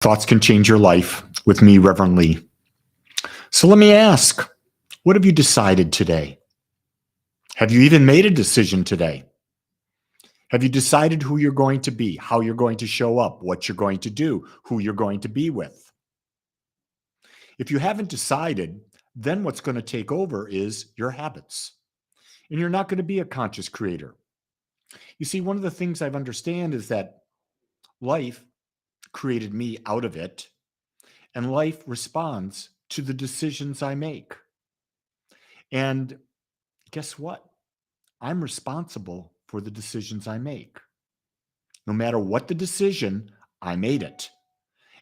Thoughts can change your life with me, Reverend Lee. So let me ask, what have you decided today? Have you even made a decision today? Have you decided who you're going to be, how you're going to show up, what you're going to do, who you're going to be with? If you haven't decided, then what's going to take over is your habits. And you're not going to be a conscious creator. You see, one of the things I've understand is that life created me out of it, and life responds to the decisions I make. And guess what? I'm responsible for the decisions I make. No matter what the decision, I made it.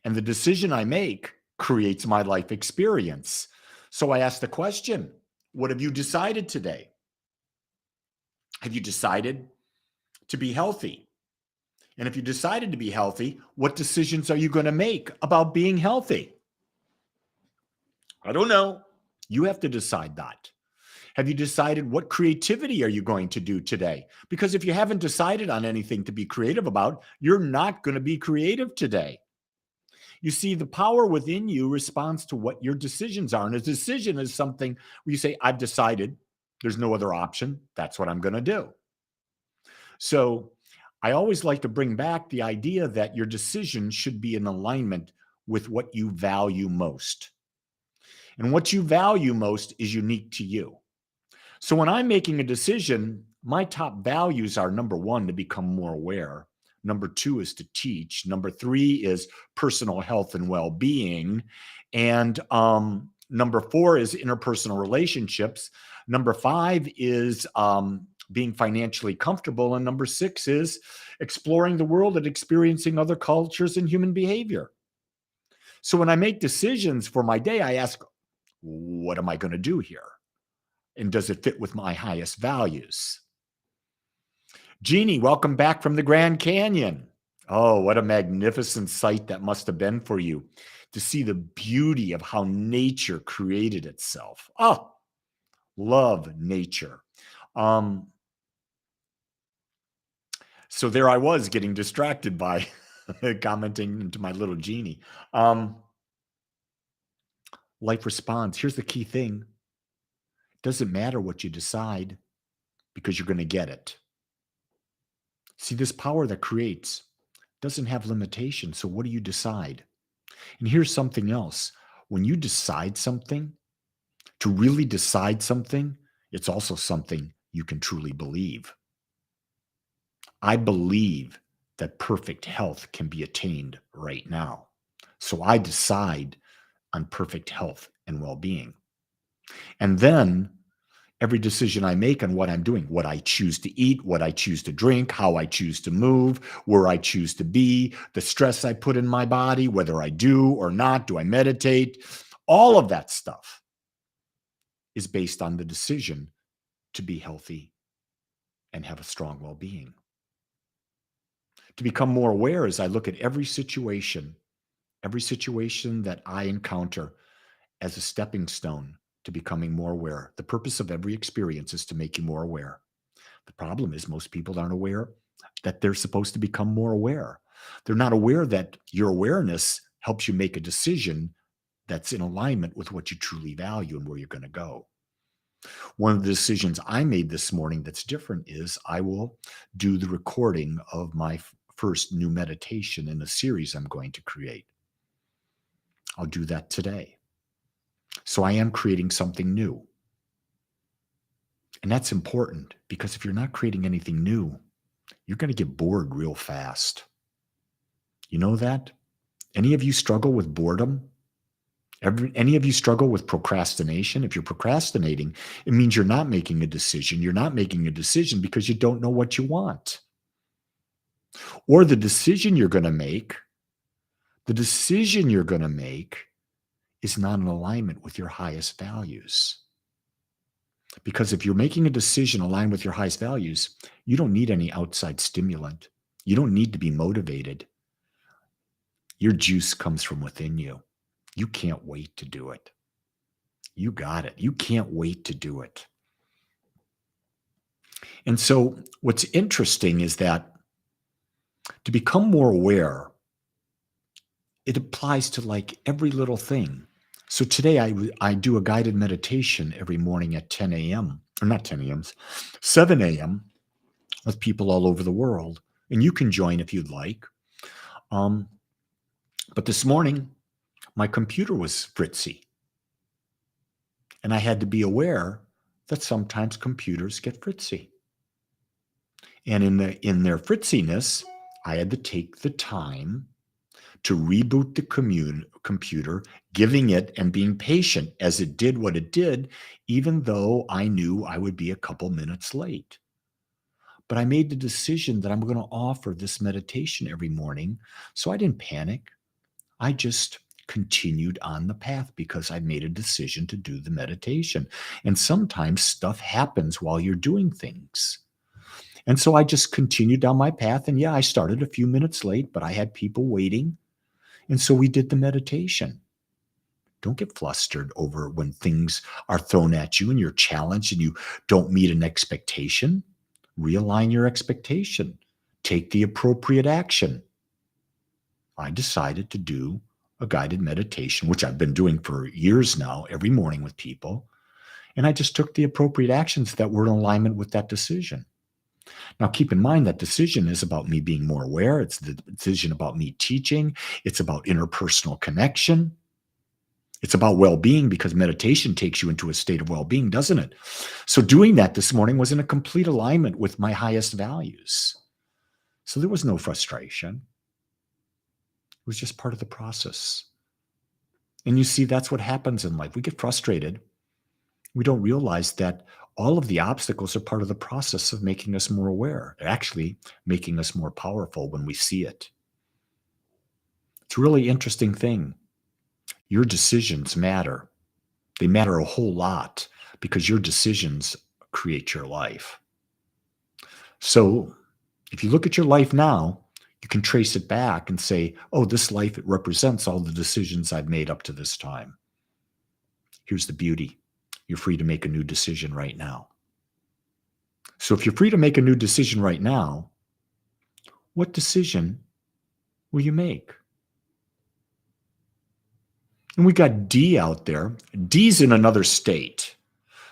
And the decision I make creates my life experience. So I ask the question, what have you decided today? Have you decided to be healthy? And if you decided to be healthy, what decisions are you going to make about being healthy? I don't know. You have to decide that. Have you decided what creativity are you going to do today? Because if you haven't decided on anything to be creative about, you're not going to be creative today. You see, the power within you responds to what your decisions are. And a decision is something where you say, I've decided, there's no other option. That's what I'm going to do. So I always like to bring back the idea that your decision should be in alignment with what you value most. And what you value most is unique to you. So when I'm making a decision, my top values are number one, to become more aware. Number two is to teach. Number three is personal health and well-being. And number four is interpersonal relationships. Number five is being financially comfortable. And number six is exploring the world and experiencing other cultures and human behavior. So when I make decisions for my day, I ask, what am I going to do here? And does it fit with my highest values? Jeannie, welcome back from the Grand Canyon. Oh, what a magnificent sight that must have been for you to see the beauty of how nature created itself. Oh, love nature. So there I was getting distracted by commenting into my little Jeannie. Life responds. Here's the key thing. Doesn't matter what you decide because you're going to get it. See, this power that creates doesn't have limitations. So what do you decide? And here's something else. When you decide something, to really decide something, it's also something you can truly believe. I believe that perfect health can be attained right now. So I decide on perfect health and well-being. And then every decision I make on what I'm doing, what I choose to eat, what I choose to drink, how I choose to move, where I choose to be, the stress I put in my body, whether I do or not, do I meditate, all of that stuff is based on the decision to be healthy and have a strong well-being. To become more aware as I look at every situation that I encounter as a stepping stone to becoming more aware. The purpose of every experience is to make you more aware. The problem is most people aren't aware that they're supposed to become more aware. They're not aware that your awareness helps you make a decision that's in alignment with what you truly value and where you're going to go. One of the decisions I made this morning that's different is I will do the recording of my first new meditation in a series I'm going to create. I'll do that today. So I am creating something new. And that's important because if you're not creating anything new, you're going to get bored real fast. You know that? Any of you struggle with boredom? Any of you struggle with procrastination? If you're procrastinating, it means you're not making a decision. You're not making a decision because you don't know what you want. Or the decision you're going to make is not in alignment with your highest values. Because if you're making a decision aligned with your highest values, you don't need any outside stimulant. You don't need to be motivated. Your juice comes from within you. You can't wait to do it. You got it. You can't wait to do it. And so what's interesting is that to become more aware it applies to like every little thing. So today I do a guided meditation every morning at 10 a.m. or not 10 a.m., 7 a.m. with people all over the world. And you can join if you'd like. But this morning, my computer was fritzy. And I had to be aware that sometimes computers get fritzy. And in their fritziness, I had to take the time to reboot the computer, giving it and being patient as it did what it did, even though I knew I would be a couple minutes late. But I made the decision that I'm going to offer this meditation every morning. So I didn't panic. I just continued on the path because I made a decision to do the meditation. And sometimes stuff happens while you're doing things. And so I just continued down my path. And yeah, I started a few minutes late, but I had people waiting. And so we did the meditation. Don't get flustered over when things are thrown at you and you're challenged and you don't meet an expectation. Realign your expectation. Take the appropriate action. I decided to do a guided meditation, which I've been doing for years now, every morning with people. And I just took the appropriate actions that were in alignment with that decision. Now, keep in mind that decision is about me being more aware. It's the decision about me teaching. It's about interpersonal connection. It's about well-being because meditation takes you into a state of well-being, doesn't it? So doing that this morning was in a complete alignment with my highest values. So there was no frustration. It was just part of the process. And you see, that's what happens in life. We get frustrated. We don't realize that all of the obstacles are part of the process of making us more aware, actually making us more powerful when we see it. It's a really interesting thing. Your decisions matter. They matter a whole lot because your decisions create your life. So if you look at your life now, you can trace it back and say, oh, this life, it represents all the decisions I've made up to this time. Here's the beauty. You're free to make a new decision right now. So if you're free to make a new decision right now, what decision will you make? And we got D out there. D's in another state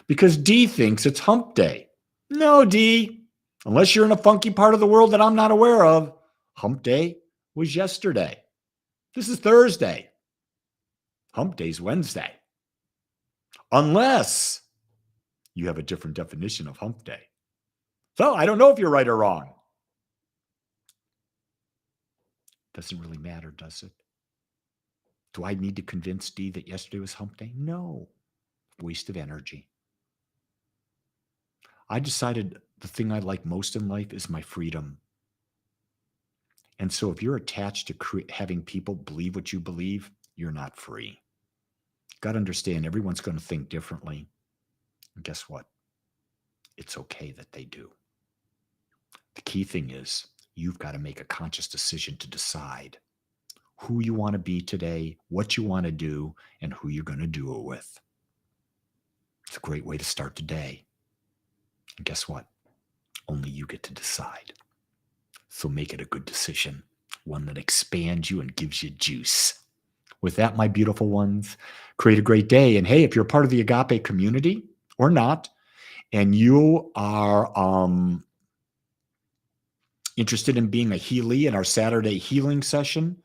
because D thinks it's hump day. No, D, unless you're in a funky part of the world that I'm not aware of, hump day was yesterday. This is Thursday. Hump day's Wednesday. Unless you have a different definition of hump day. So I don't know if you're right or wrong. Doesn't really matter, does it? Do I need to convince D that yesterday was hump day? No. Waste of energy. I decided the thing I like most in life is my freedom. And so if you're attached to having people believe what you believe, you're not free. Got to understand everyone's going to think differently. And guess what? It's okay that they do. The key thing is you've got to make a conscious decision to decide who you want to be today, what you want to do, and who you're going to do it with. It's a great way to start the day. And guess what? Only you get to decide. So make it a good decision, one that expands you and gives you juice. With that, my beautiful ones, create a great day. And hey, if you're part of the Agape community or not, and you are interested in being a healee in our Saturday healing session,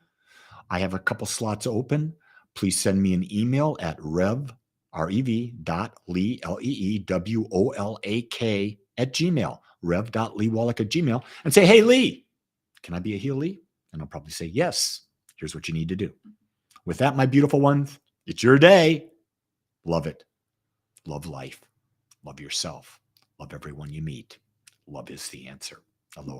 I have a couple slots open. Please send me an email at rev.leewolak@gmail, rev.leewolak@gmail, and say, hey, Lee, can I be a healee? And I'll probably say, yes, here's what you need to do. With that, my beautiful ones, it's your day. Love it. Love life. Love yourself. Love everyone you meet. Love is the answer. Aloha.